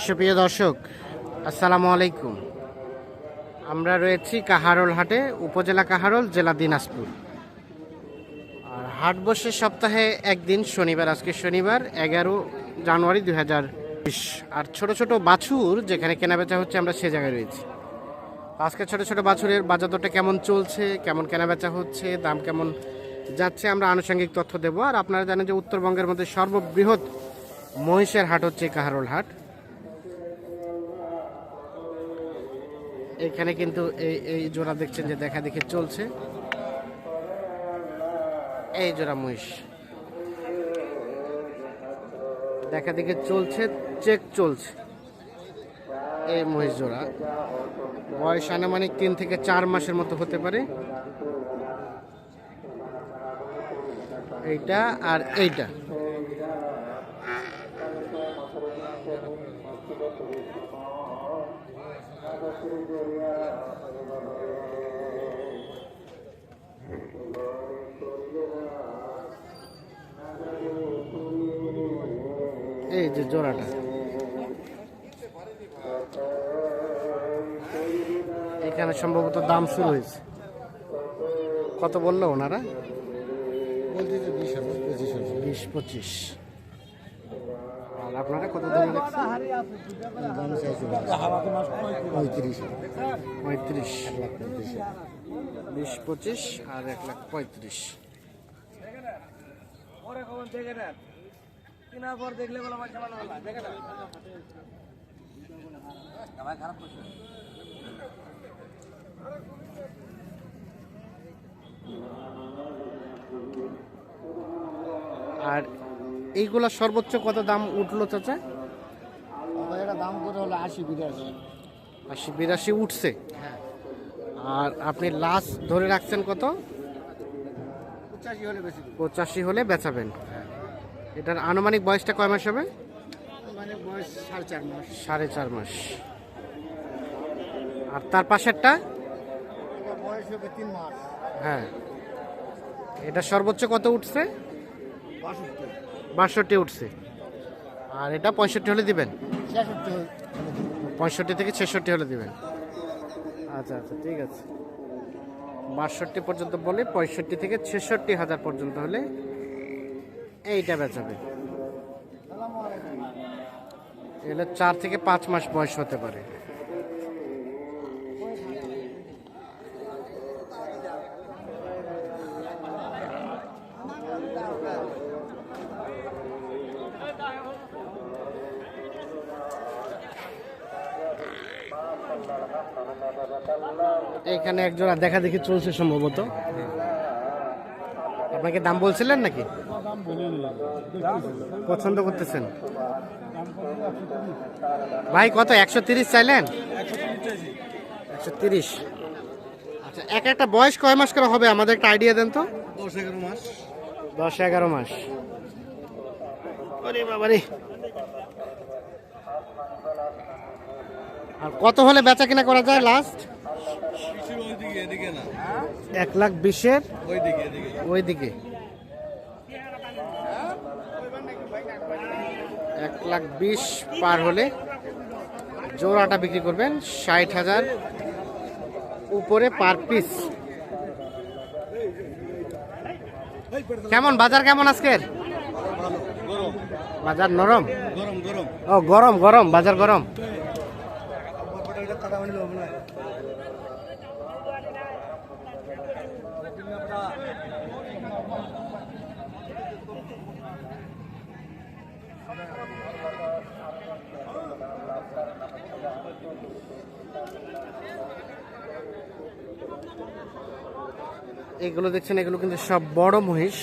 সুপ্রিয় দর্শক, আসসালামু আলাইকুম। আমরা রয়েছি কাহারোল হাটে, উপজেলা কাহারোল, জেলা দিনাজপুর। আর হাট বসে সপ্তাহে একদিন, শনিবার। আজকে শনিবার 11 জানুয়ারি 2020। আর ছোট ছোট বাছুর যেখানে কেনাবেচা হচ্ছে, আমরা সে জায়গায় রয়েছি। আজকে ছোট ছোট বাছুরের বাজার দরটা কেমন চলছে, কেমন কেনাবেচা হচ্ছে, দাম কেমন যাচ্ছে, আমরা আনুষঙ্গিক তথ্য দেবো। আর আপনারা জানেন যে উত্তরবঙ্গের মধ্যে সর্ববৃহৎ মহিষের হাট হচ্ছে কাহারোল হাট। এখানে কিন্তু এই জোড়া দেখছেন যে দেখা দেখে চলছে। এই জোড়া মহিষ দেখা দেখে চলছে, চেক চলছে। এই মহিষ জোড়া বয়স আনুমানিক 3 থেকে 4 মাসের মতো হতে পারে। এইটা আর এইটা। এই যে জোড়াটা, এখানে সম্ভবত দাম শুরু হয়েছে। কত বললো ওনারা? 20-25। আর আপনারা কত দাম রাখছেন? 35। 20-25 আর 1,35,000। আর এইগুলা সর্বোচ্চ কত দাম উঠলো চাচা? এটা দাম করে হলো 80-82। 80-82 উঠছে। আর আপনি লাস্ট ধরে রাখছেন কত? 85 হলে বেশি। 85 হলে বেচাবেন। এটার আনুমানিক বয়সটা কয় মাস হবে? মানে বয়স 4.5 মাস। 4.5 মাস। আর তার পাশেরটা? এটা বয়স হবে 3 মাস। হ্যাঁ, এটা সর্বোচ্চ কত উঠছে? 62। 62 উঠছে। আর এটা 65 হলে দিবেন? 66 65 থেকে 66 হলে দিবেন। আচ্ছা আচ্ছা, ঠিক আছে। 62 পর্যন্ত বলে 65 থেকে 66,000 পর্যন্ত হলে এইটা বেচাবে। এগুলো 4 থেকে 5 মাস বয়স হতে পারে। এখানে একজোড়া দেখা দেখি চলছে সম্ভবত। আপনাকে দাম বলছিলেন নাকি? পছন্দ করতেছেন ভাই? কত? 130 চাইলেন? 130। আচ্ছা, একটা বয়স কয় মাস করে হবে আমাদের একটা আইডিয়া দেন তো। 10-11 মাস। 10-11 মাস। আরে বাবারে। আর কত হলে বেচা কিনা করা যায় লাস্ট? 1,20,000 ওইদিকে। 1,20,000 পার হলে জোড়াটা বিক্রি করবেন 60,000 উপরে পার পিস। কেমন বাজার, কেমন আজকের বাজার? নরম? ও গরম, গরম বাজার, গরম। এগুলো দেখছেন, এগুলো কিন্তু সব বড় মহিষ।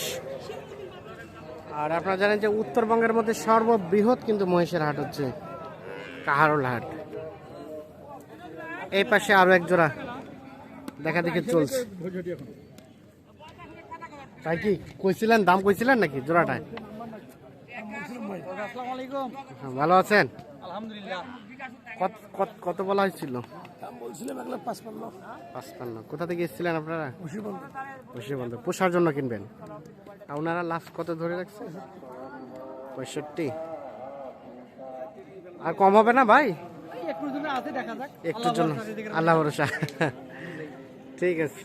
আর আপনারা জানেন যে উত্তরবঙ্গের মধ্যে সর্ববৃহৎ কিন্তু মহিষের হাট হচ্ছে কাহারোল হাট। এই পাশে আরো এক জোড়া দেখা দেখি চলছে। তাই কি কইছিলেন, দাম কইছিলেন নাকি জোড়াটায়? ভালো আছেন? কত বলা হয়েছিল? বলছিলাম 1,55,000। কোথা থেকে এসেছিলেন আপনারা? বন্ধু পোষার জন্য কিনবেন। আর ওনারা লাস্ট কত ধরে রাখছে? 65। আর কম হবে না ভাই? একটু জন্য আছে, দেখা যাক। একটুর জন্য আল্লাহ ভরসা। ঠিক আছে,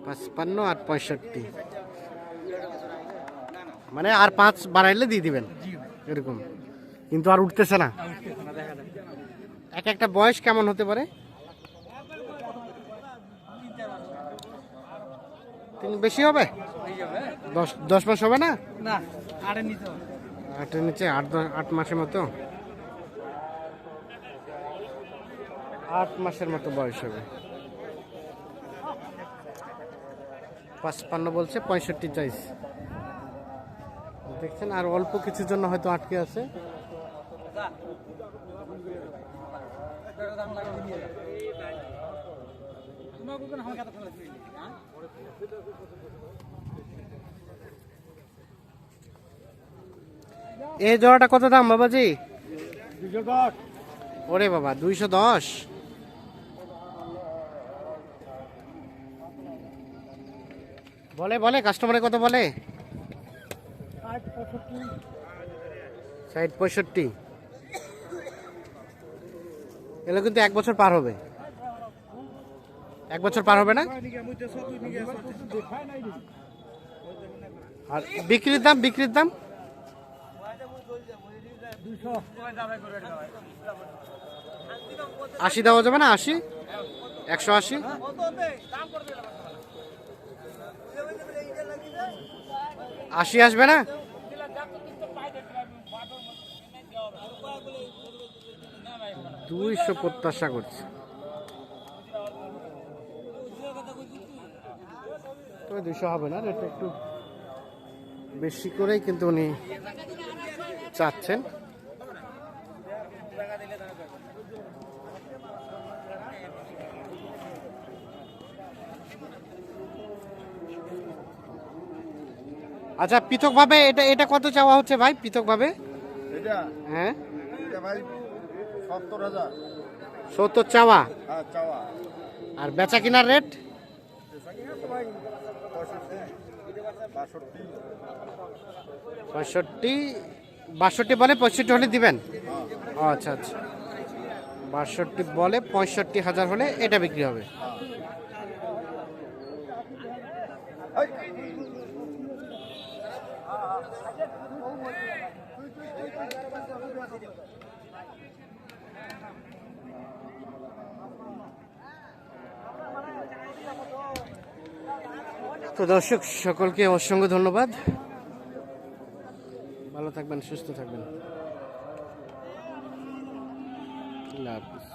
55 আর 65, মানে আর 5 বাড়াইলে দিয়ে দিবেন এরকম, কিন্তু আর উঠতেছে না। এক একটা বয়স কেমন হতে পারে? 3 বেশি হবে? 10 মাস হবে না? না, আরে নিতে হবে। 8-এর নিচে, 8 মাসের মতো, 8 মাসের মতো বয়স হবে। 55 বলছে, 65 চাইছে। দেখছেন, আর অল্প কিছুর জন্য হয়তো আটকে আছে। এই জোড়াটা কত দাম বাবাজি? 210। ওরে বাবা, 210। বলে বলে কাস্টমারে কত বলে? 60-65। এগুলো কিন্তু 1 বছর পার হবে। 1 বছর পার হবে না? আর বিক্রির দাম? বিক্রির দাম 80 দেওয়া যাবে না? 80, 180, 80 আসবে না? 200 প্রত্যাশা করছে, তবে 200 হবে না, এটা একটু বেশি করেই কিন্তু উনি চাচ্ছেন। আচ্ছা, পৃথকভাবে এটা এটা কত চাওয়া হচ্ছে ভাই পৃথকভাবে? এটা হ্যাঁ, এটা ভাই 70,000। 70 চাওয়া, হ্যাঁ, চাওয়া। আর বেচা কিনার রেট? ভাই 65, 65 বলে 65 হলে দিবেন? ও আচ্ছা আচ্ছা, 62 বলে 65,000 হলে এটা বিক্রি হবে। তো দর্শক সকলকে অসংখ্য ধন্যবাদ, ভালো থাকবেন, সুস্থ থাকবেন, আল্লাহ হাফিজ।